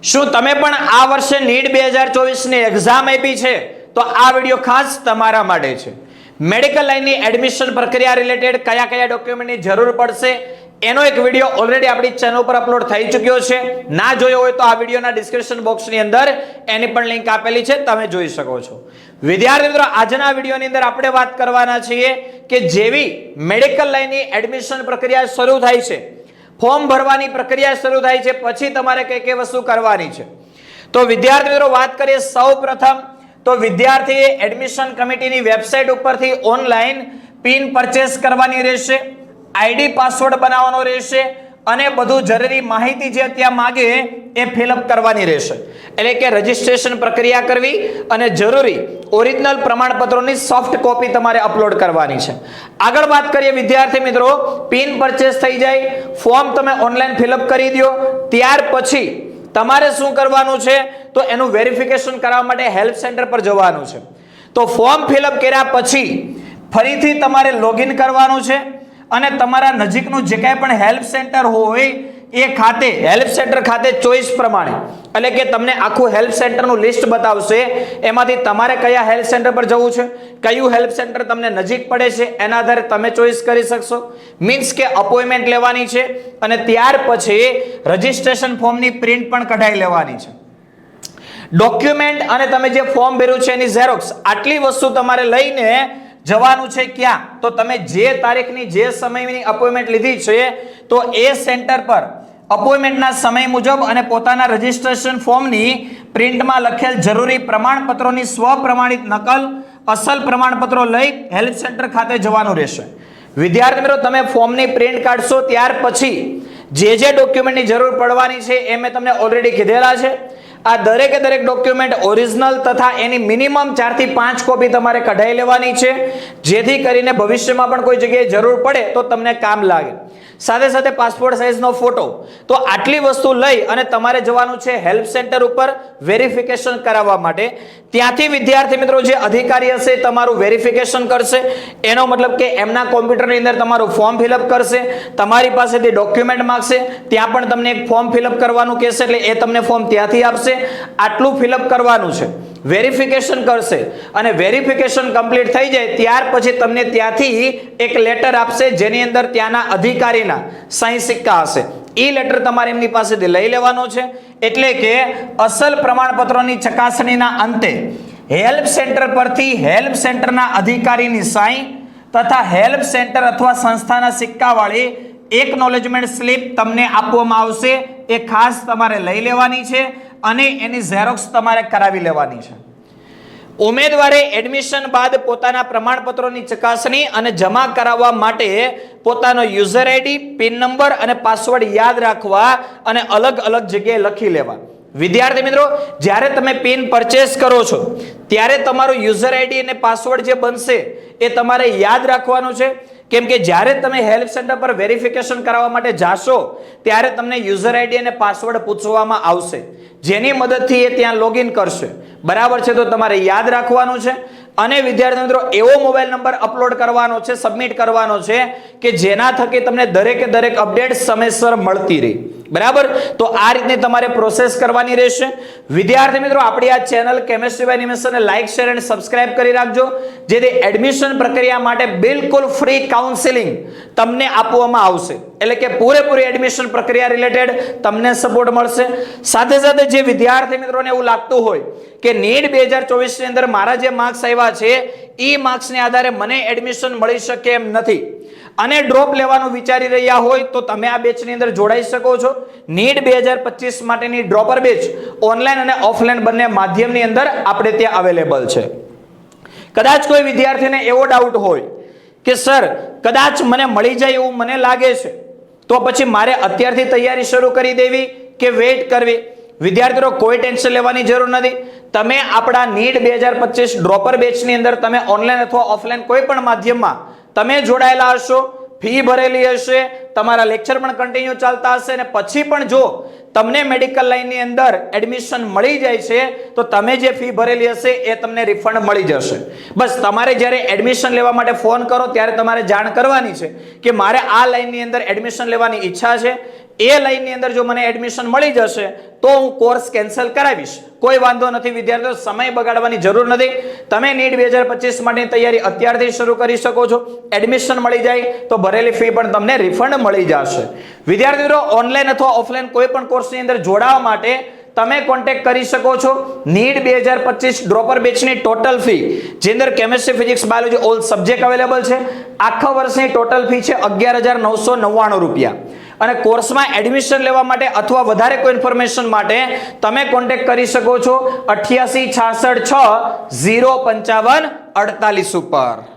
શું તમે પણ આ વર્ષે નીટ 2024 ની એક્ઝામ આપી છે? તો આ વિડિયો ખાસ તમારા માટે છે. મેડિકલ લાઈનની એડમિશન પ્રક્રિયા રિલેટેડ કયા કયા ડોક્યુમેન્ટની જરૂર પડશે એનો એક વિડિયો ઓલરેડી આપણી ચેનલ પર અપલોડ થઈ ચૂક્યો છે. ના જોયો હોય તો આ વિડિયોના ડિસ્ક્રિપ્શન બોક્સની અંદર એની પણ લિંક આપેલી છે, તમે જોઈ શકો છો. વિદ્યાર્થી મિત્રો, આજના વિડિયોની અંદર આપણે વાત કરવાના છીએ કે જેવી મેડિકલ લાઈનની એડમિશન પ્રક્રિયા શરૂ થાય છે, ફોર્મ ભરવાની પ્રક્રિયા શરૂ થાય છે, પછી તમારે કઈ કઈ વસ્તુ કરવાની છે. તો વિદ્યાર્થી મિત્રો, વાત કરીએ સૌપ્રથમ તો વિદ્યાર્થીએ એડમિશન કમિટીની વેબસાઇટ ઉપરથી ઓનલાઈન પિન પરચેસ કરવાની રહેશે, આઈડી પાસવર્ડ બનાવવાનો રહેશે અને બધું જરૂરી માહિતી જે ત્યાં માંગે એ ફિલઅપ કરવાની રહેશે. એટલે કે રજીસ્ટ્રેશન પ્રક્રિયા કરવી અને જરૂરી ઓરિજિનલ પ્રમાણપત્રોની સોફ્ટ કોપી તમારે અપલોડ કરવાની છે. આગળ વાત કરીએ વિદ્યાર્થી મિત્રો, પિન પરચેસ થઈ જાય, ફોર્મ તમે ઓનલાઈન ફિલઅપ કરી દો, ત્યાર પછી તમારે શું કરવાનું છે તો એનું વેરિફિકેશન કરવા માટે હેલ્પ સેન્ટર પર જવાનું છે. તો ફોર્મ ફિલઅપ કર્યા પછી ફરીથી તમારે લોગિન કરવાનું છે અને તમારા નજીકનું જે કાંઈ પણ હેલ્પ સેન્ટર હોય એ ખાતે, હેલ્પ સેન્ટર ખાતે ચોઈસ પ્રમાણે, એટલે કે તમને આખું હેલ્પ સેન્ટરનું લિસ્ટ બતાવશે, એમાંથી તમારે કયા હેલ્પ સેન્ટર પર જવું છે, કયું હેલ્પ સેન્ટર તમને નજીક પડે છે એના આધારે તમે ચોઈસ કરી શકશો. મીન્સ કે અપોઇન્ટમેન્ટ લેવાની છે અને ત્યાર પછી રજીસ્ટ્રેશન ફોર્મની પ્રિન્ટ પણ કઢાઈ લેવાની છે. ડોક્યુમેન્ટ અને તમે જે ફોર્મ ભર્યું છે એની ઝેરોક્સ, આટલી વસ્તુ તમારે લઈને જવાનું છે. ક્યાં? તો તમે જે તારીખની જે સમયની અપોઇન્ટમેન્ટ લીધી છે તો એ સેન્ટર પર અપોઇન્ટમેન્ટના સમય મુજબ અને પોતાના રજીસ્ટ્રેશન ફોર્મની પ્રિન્ટમાં લખેલ જરૂરી પ્રમાણપત્રોની સ્વપ્રમાણિત નકલ, અસલ પ્રમાણપત્રો લઈ હેલ્પ સેન્ટર ખાતે જવાનું રહેશે. વિદ્યાર્થી મિત્રો, તમે ફોર્મની પ્રિન્ટ કાઢશો ત્યાર પછી જે ડોક્યુમેન્ટની જરૂર પડવાની છે એ મેં તમને ઓલરેડી કીધેલા છે. આ દરેકે દરેક ડોક્યુમેન્ટ ઓરિજિનલ તથા એની મિનિમમ 4 થી 5 કોપી તમારે કઢાઈ લેવાની છે, જેથી કરીને ભવિષ્યમાં પણ કોઈ જગ્યાએ જરૂર પડે તો તમને કામ લાગે. સાથે સાથે પાસપોર્ટ સાઇઝનો ફોટો. તો આટલી વસ્તુ લઈ અને તમારે જવાનું છે હેલ્પ સેન્ટર ઉપર વેરિફિકેશન કરાવવા માટે. ત્યાંથી વિદ્યાર્થી મિત્રો જે અધિકારી હશે તમારું વેરિફિકેશન કરશે, એનો મતલબ કે એમના કોમ્પ્યુટરની અંદર તમારું ફોર્મ ફિલઅપ કરશે, તમારી પાસેથી ડોક્યુમેન્ટ માંગશે, ત્યાં પણ તમને એક ફોર્મ ફિલઅપ કરવાનું કહેશે, એટલે એ તમને ફોર્મ ત્યાંથી આપશે. આટલું ફિલઅપ કરવાનું છે, વેરિફિકેશન કરશે અને વેરિફિકેશન કમ્પ્લીટ થઈ જાય ત્યાર પછી તમને ત્યાંથી એક લેટર આપશે જેની અંદર ત્યાંના અધિકારીના સહી સિક્કા હશે. એ લેટર તમારે એમની પાસેથી લઈ લેવાનો છે. એટલે કે અસલ પ્રમાણપત્રોની ચકાસણીના અંતે હેલ્પ સેન્ટર પરથી હેલ્પ સેન્ટરના અધિકારીની સહી તથા હેલ્પ સેન્ટર અથવા સંસ્થાના સિક્કાવાળી એકનોલેજમેન્ટ સ્લિપ તમને આપવામાં આવશે. એ ખાસ તમારે લઈ લેવાની છે અને એની ઝેરોક્સ તમારે કરાવી લેવાની છે. ઉમેદવારે એડમિશન બાદ પોતાના પ્રમાણપત્રોની ચકાસણી અને જમા કરાવવા માટે પોતાનો યુઝર આઈડી, પિન નંબર અને પાસવર્ડ યાદ રાખવા અને અલગ અલગ જગ્યાએ લખી લેવા. વિદ્યાર્થી મિત્રો, જ્યારે તમે પિન પરચેસ કરો છો ત્યારે તમારું યુઝર આઈડી અને પાસવર્ડ જે બનશે એ તમારે યાદ રાખવાનું છે. કેમ કે જ્યારે તમે હેલ્પ સેન્ટર પર વેરિફિકેશન કરાવવા માટે જાશો ત્યારે તમને યુઝર આઈડી અને પાસવર્ડ પૂછવામાં આવશે, જેની મદદથી એ ત્યાં લોગિન કરશે. બરાબર છે? તો તમારે યાદ રાખવાનું છે. અને વિદ્યાર્થી મિત્રો, એવો મોબાઈલ નંબર અપલોડ કરવાનો છે, સબમિટ કરવાનો છે કે જેના થકી તમને દરેકે દરેક અપડેટ સમયસર મળતી રહે. બરાબર? તો આ રીતની તમારે પ્રોસેસ કરવાની રહેશે. વિદ્યાર્થી મિત્રો, આપણી આ ચેનલ કેમેસ્ટ્રી બાય નિમેશને લાઈક, શેર અને સબસ્ક્રાઇબ કરી રાખજો, જેથી એડમિશન પ્રક્રિયા માટે બિલકુલ ફ્રી કાઉન્સેલિંગ તમને આપવામાં આવશે. એટલે કે પૂરેપૂરી એડમિશન પ્રક્રિયા રિલેટેડ તમને સપોર્ટ મળશે. સાથે સાથે જે વિદ્યાર્થી મિત્રોને એવું લાગતું હોય કે નીટ 2024 ની અંદર મારા જે માર્ક્સ આવ્યા છે એ માર્ક્સને આધારે મને એડમિશન મળી શકે એમ નથી અને ડ્રોપ લેવાનું વિચારી રહ્યા હોય તો તમે આ બેચની અંદર જોડાઈ શકો છો. નીટ 2025 માટેની ડ્રોપર બેચ ઓનલાઈન અને ઓફલાઈન બંને માધ્યમની અંદર આપણે ત્યાં અવેલેબલ છે. કદાચ કોઈ વિદ્યાર્થીને એવો ડાઉટ હોય કે સર કદાચ મને મળી જાય એવું મને લાગે છે, તો પછી મારે અત્યારથી તૈયારી શરૂ કરી દેવી કે વેઇટ કરવી? વિદ્યાર્થીઓ, કોઈ ટેન્શન લેવાની જરૂર નથી. તમે આપણા નીટ 2025 ડ્રોપર બેચની અંદર તમે ઓનલાઈન અથવા ઓફલાઈન કોઈ પણ માધ્યમમાં તમે જોડાયેલા હશો, ફી ભરેલી હશે, તમારા લેક્ચર પણ કન્ટિન્યુ ચાલતા હશે અને પછી પણ જો તમને મેડિકલ લાઈનની અંદર એડમિશન મળી જાય છે તો તમે જે ફી ભરેલી હશે એ તમને રિફંડ મળી જશે. બસ તમારે જ્યારે એડમિશન લેવા માટે ફોન કરો ત્યારે તમારે જાણ કરવાની છે કે મારે આ લાઈનની અંદર એડમિશન લેવાની ઈચ્છા છે, એ લાઈનની અંદર જો મને એડમિશન મળી જશે તો હું કોર્સ કેન્સલ કરાવીશ. કોઈ વાંધો નથી વિદ્યાર્થીઓ, સમય બગાડવાની જરૂર નથી. તમે નીટ 2025 માટેની તૈયારી અત્યારથી શરૂ કરી શકો છો. એડમિશન મળી જાય તો ભરેલી ફી પણ તમને રિફંડ મળી જશે. વિદ્યાર્થીઓ, ઓનલાઈન અથવા ઓફલાઈન કોઈ પણ કોર્સની અંદર જોડાવા માટે તમે કોન્ટેક્ટ કરી શકો છો. નીટ 2025 ડ્રોપર બેચની ટોટલ ફી, જે અંદર chemistry, physics, biology all subject available છે. આખા વર્ષની ટોટલ ફી છે 11,999 રૂપિયા. અને કોર્સમાં એડમિશન લેવા માટે અથવા વધારે કોઈ ઇન્ફોર્મેશન માટે તમે કોન્ટેક્ટ કરી શકો છો 88 66 6 055 48 ઉપર.